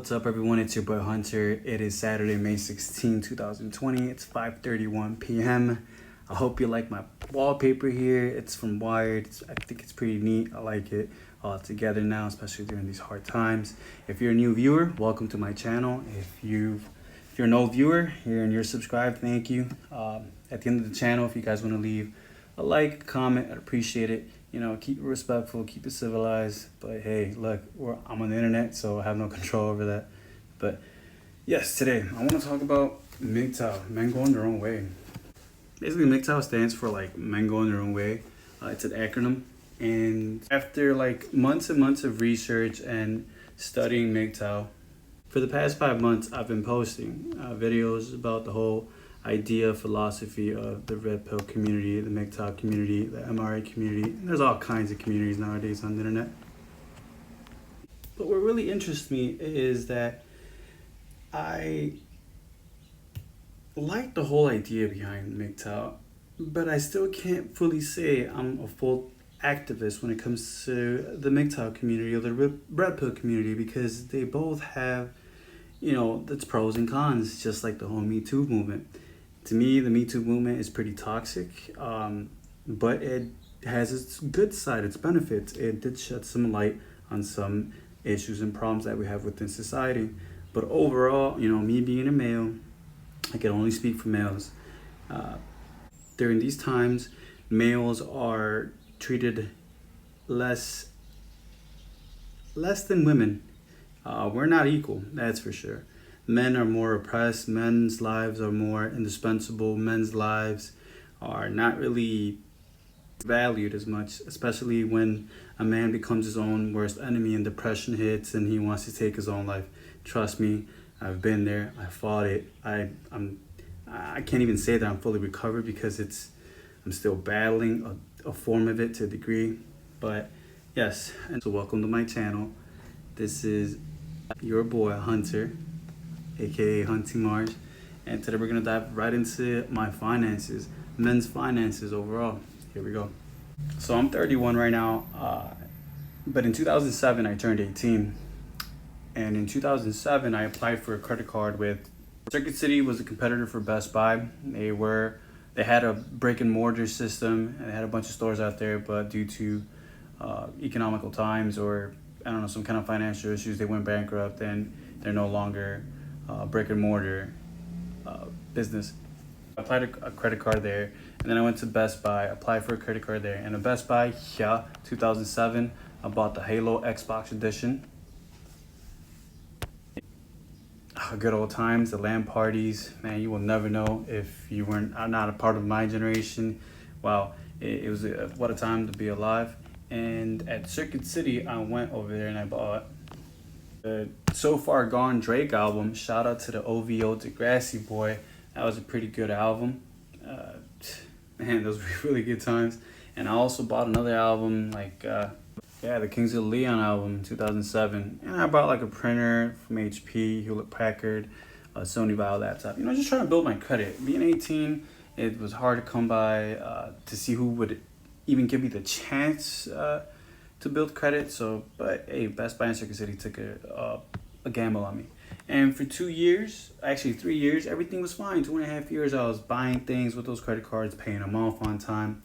What's up, everyone? It's your boy Hunter. It is Saturday, May 16, 2020. It's 5:31 p.m. I hope you like my wallpaper here. It's from Wired. I think it's pretty neat. I like it all together now, especially during these hard times. If you're a new viewer, welcome to my channel. If you're an old viewer here and you're subscribed, thank you. At the end of the channel, if you guys want to leave a like, comment, I'd appreciate it. You know, keep it respectful, keep it civilized. But hey, look, I'm on the internet, so I have no control over that. But yes, today I want to talk about MGTOW, men going their own way. Basically, MGTOW stands for like men going their own way. It's an acronym. And after like months and months of research and studying MGTOW, for the past 5 months, I've been posting videos about the whole idea, philosophy of the red pill community, the MGTOW community, the MRA community. And there's all kinds of communities nowadays on the internet. But what really interests me is that I like the whole idea behind MGTOW, but I still can't fully say I'm a full activist when it comes to the MGTOW community or the red pill community, because they both have, you know, its pros and cons, just like the whole Me Too movement. To me, the Me Too movement is pretty toxic, but it has its good side, its benefits. It did shed some light on some issues and problems that we have within society. But overall, you know, me being a male, I can only speak for males. During these times, males are treated less than women. We're not equal, that's for sure. Men are more oppressed. Men's lives are more indispensable. Men's lives are not really valued as much, especially when a man becomes his own worst enemy and depression hits and he wants to take his own life. Trust me, I've been there. I fought it. I can't even say that I'm fully recovered, because I'm still battling a form of it to a degree. But yes, and so welcome to my channel. This is your boy Hunter, aka Hunty Mars, and today we're gonna dive right into my finances, men's finances overall. Here we go. So I'm 31 right now, but in 2007 I turned 18, and in 2007 I applied for a credit card with Circuit City. Was a competitor for Best Buy. They had a brick and mortar system, and they had a bunch of stores out there, but due to economical times, or I don't know, some kind of financial issues, they went bankrupt and they're no longer brick and mortar business. I applied a credit card there, and then I went to Best Buy, applied for a credit card there. And at Best Buy, 2007, I bought the Halo Xbox Edition. Good old times, the LAN parties, man. You will never know if you weren't not a part of my generation. Wow, it was what a time to be alive. And at Circuit City, I went over there and I bought the So Far Gone Drake album. Shout out to the OVO Degrassi Boy. That was a pretty good album. Man, those were really good times. And I also bought another album, like the Kings of Leon album, 2007. And I bought like a printer from HP, Hewlett Packard, a Sony Vaio laptop. You know, just trying to build my credit. Being 18, it was hard to come by to see who would even give me the chance to build credit. But hey, Best Buy and Circuit City took a gamble on me. And for 2 years, actually 3 years, everything was fine. 2.5 years, I was buying things with those credit cards, paying them off on time.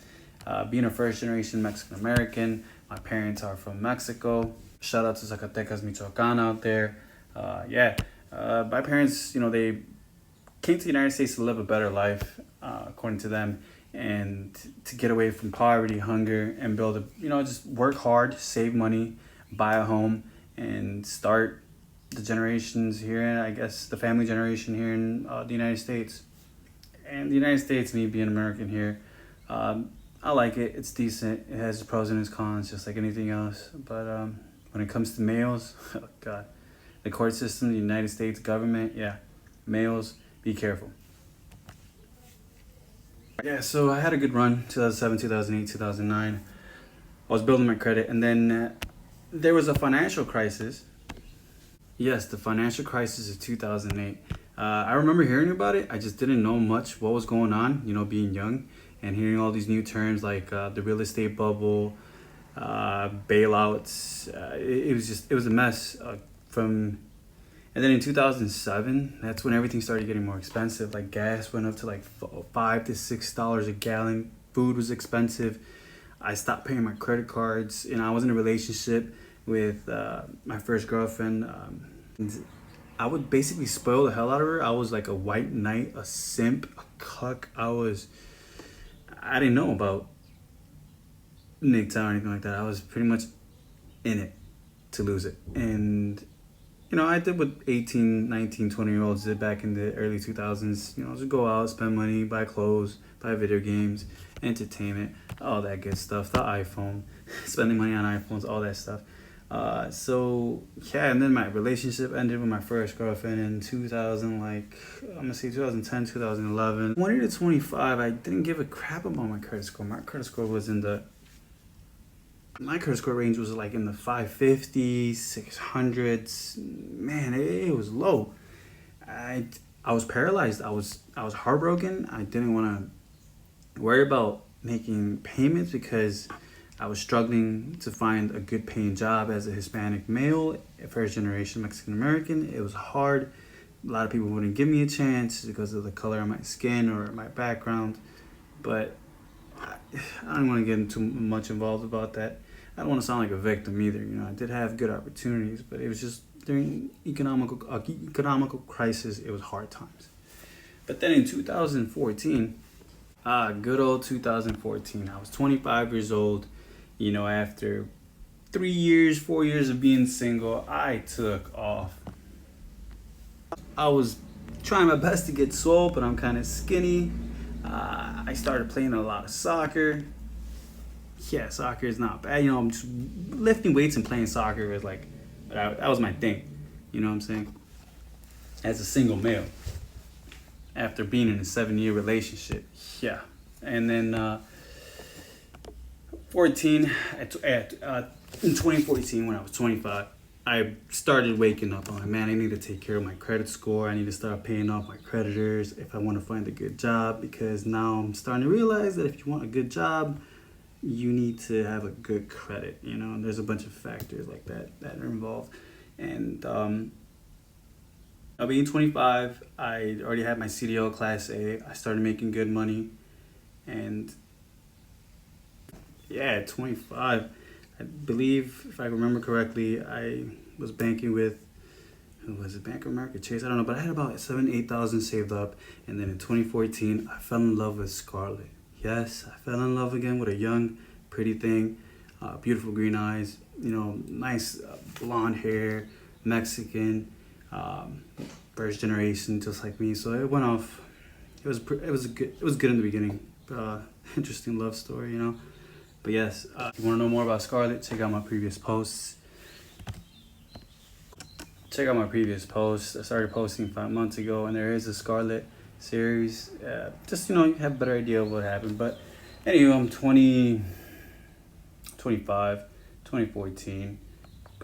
Being a first generation Mexican American, my parents are from Mexico. Shout out to Zacatecas, Michoacan out there. My parents, you know, they came to the United States to live a better life, according to them, and to get away from poverty, hunger, and just work hard, save money, buy a home, and start the generations here, I guess the family generation here in the United States. And the United States, me being American here, I like it. It's decent. It has its pros and its cons, just like anything else. But when it comes to males, oh God, the court system, the United States government, males, be careful. Yeah, so I had a good run, 2007, 2008, 2009. I was building my credit, and then there was a financial crisis. Yes, the financial crisis of 2008. I remember hearing about it. I just didn't know much what was going on, you know, being young, and hearing all these new terms like the real estate bubble, bailouts. It was a mess. And then in 2007, that's when everything started getting more expensive. Like gas went up to like $5 to $6 a gallon. Food was expensive. I stopped paying my credit cards, and I was in a relationship with my first girlfriend. And I would basically spoil the hell out of her. I was like a white knight, a simp, a cuck. I didn't know about MGTOW or anything like that. I was pretty much in it to lose it. And I did what 18, 19, 20-year-olds did back in the early 2000s. Just go out, spend money, buy clothes, buy video games, entertainment, all that good stuff. The iPhone, spending money on iPhones, all that stuff. And then my relationship ended with my first girlfriend in 2010, 2011. 20 to 25, I didn't give a crap about my credit score. My credit score range was like in the 550s, 600s. Man, it was low. I was paralyzed. I was heartbroken. I didn't want to worry about making payments because I was struggling to find a good paying job as a Hispanic male, first generation Mexican American. It was hard. A lot of people wouldn't give me a chance because of the color of my skin or my background. But I don't want to get into much involved about that. I don't want to sound like a victim either. I did have good opportunities, but it was just during economical crisis. It was hard times. But then in 2014, good old 2014, I was 25 years old. After 4 years of being single, I took off. I was trying my best to get swole, but I'm kind of skinny. I started playing a lot of soccer. Yeah, soccer is not bad. I'm just lifting weights and playing soccer was like, that was my thing. You know what I'm saying? As a single male, after being in a 7-year relationship. Yeah. And then 14, in 2014, when I was 25, I started waking up. I'm like, man, I need to take care of my credit score. I need to start paying off my creditors if I want to find a good job, because now I'm starting to realize that if you want a good job, you need to have a good credit, and there's a bunch of factors like that are involved. And being 25, I already had my CDL Class A. I started making good money. And at 25, I believe, if I remember correctly, I was banking with, who was it, Bank of America, Chase? I don't know, but I had about $8,000 saved up. And then in 2014, I fell in love with Scarlett. Yes, I fell in love again with a young, pretty thing, beautiful green eyes, nice blonde hair, Mexican, first generation, just like me. So it went off. It was good in the beginning. Interesting love story, But yes, if you want to know more about Scarlett, check out my previous posts. I started posting 5 months ago, and there is a Scarlett series. Just, you have a better idea of what happened. But anyway, I'm 2014.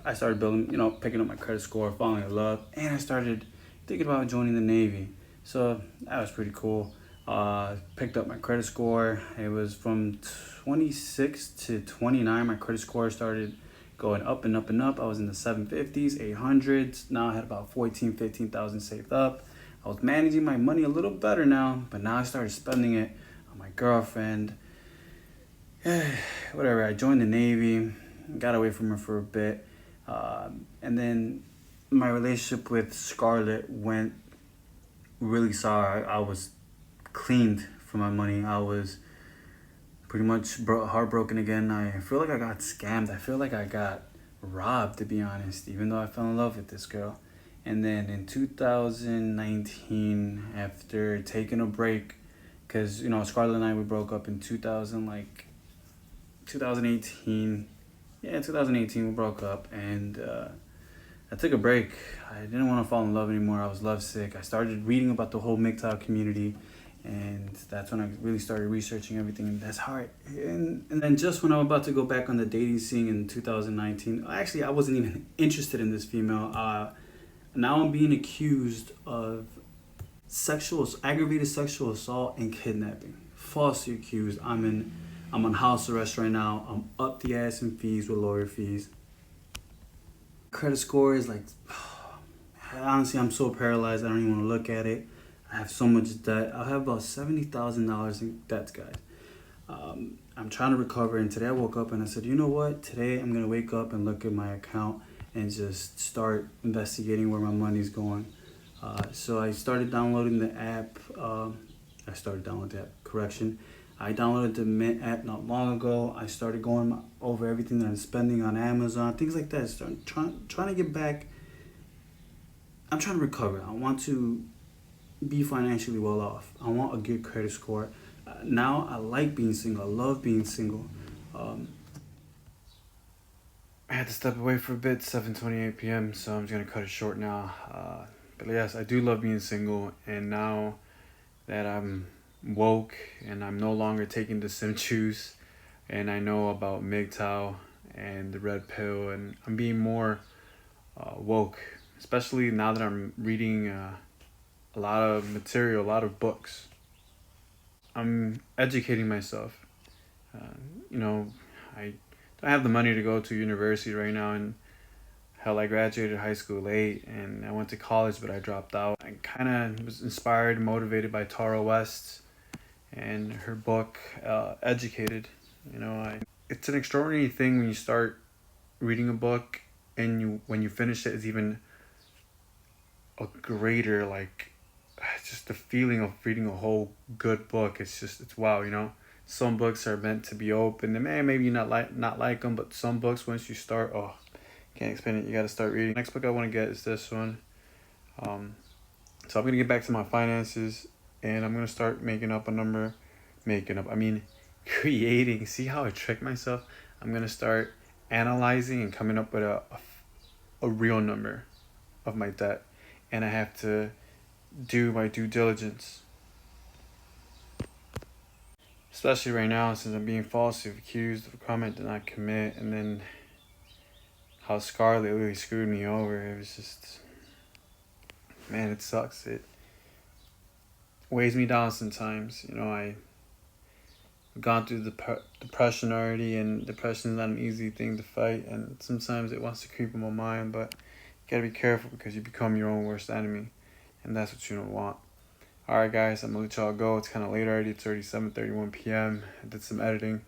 I started building, picking up my credit score, falling in love, and I started thinking about joining the Navy. So that was pretty cool. Picked up my credit score. It was from 26 to 29. My credit score started going up and up and up. I was in the 750s, 800s. Now I had about 15,000 saved up. I was managing my money a little better now, but now I started spending it on my girlfriend. Whatever, I joined the Navy, got away from her for a bit. And then my relationship with Scarlett went really sour. I was cleaned for my money. I was pretty much heartbroken again. I feel like I got scammed. I feel like I got robbed, to be honest, even though I fell in love with this girl. And then in 2019, after taking a break, because, Scarlett and I, we broke up in 2018. Yeah, 2018 we broke up, and I took a break. I didn't want to fall in love anymore. I was lovesick. I started reading about the whole MGTOW community, and that's when I really started researching everything. And that's hard. And then just when I'm about to go back on the dating scene in 2019, actually I wasn't even interested in this female. Now I'm being accused of aggravated sexual assault and kidnapping. Falsely accused. I'm on house arrest right now. I'm up the ass in fees with lawyer fees. Credit score is like, Honestly, I'm so paralyzed. I don't even want to look at it. I have so much debt. I have about $70,000 in debts, guys. I'm trying to recover, and today I woke up and I said, you know what? Today I'm gonna wake up and look at my account and just start investigating where my money's going. So I started downloading the app. I started downloading the app. Correction. I downloaded the Mint app not long ago. I started going over everything that I'm spending on Amazon, things like that. Trying to get back. I'm trying to recover. I want to be financially well off. I want a good credit score. Now I like being single. I love being single. Um, I had to step away for a bit, 7:28 p.m. So I'm just gonna cut it short now. But yes, I do love being single, and now that I'm woke and I'm no longer taking the sim juice, and I know about MGTOW and the red pill, and I'm being more woke, especially now that I'm reading a lot of material, a lot of books. I'm educating myself. Uh, you know, I don't have the money to go to university right now, and hell, I graduated high school late, and I went to college, but I dropped out. I kind of was inspired, motivated by Tara West and her book, Educated. It's an extraordinary thing when you start reading a book, and when you finish it, it's even a greater, like, just the feeling of reading a whole good book. It's wow. Some books are meant to be open, and maybe you not like them, but some books, once you start, oh, can't explain it. You got to start reading. Next book I want to get is this one. So I'm gonna get back to my finances, and I'm gonna start I mean, creating. See how I trick myself? I'm gonna start analyzing and coming up with a real number of my debt, and I have to do my due diligence. Especially right now, since I'm being falsely accused of a crime I did not commit, and then how Scarlett really screwed me over. It was just, man, it sucks. It weighs me down sometimes. I've gone through depression already, and depression is not an easy thing to fight, and sometimes it wants to creep in my mind, but you gotta be careful because you become your own worst enemy, and that's what you don't want. Alright guys, I'm gonna let y'all go. It's kind of late already. It's already 7:31 p.m. I did some editing.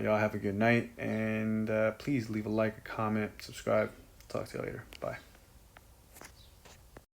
Y'all have a good night, and please leave a like, a comment, subscribe. Talk to you later. Bye.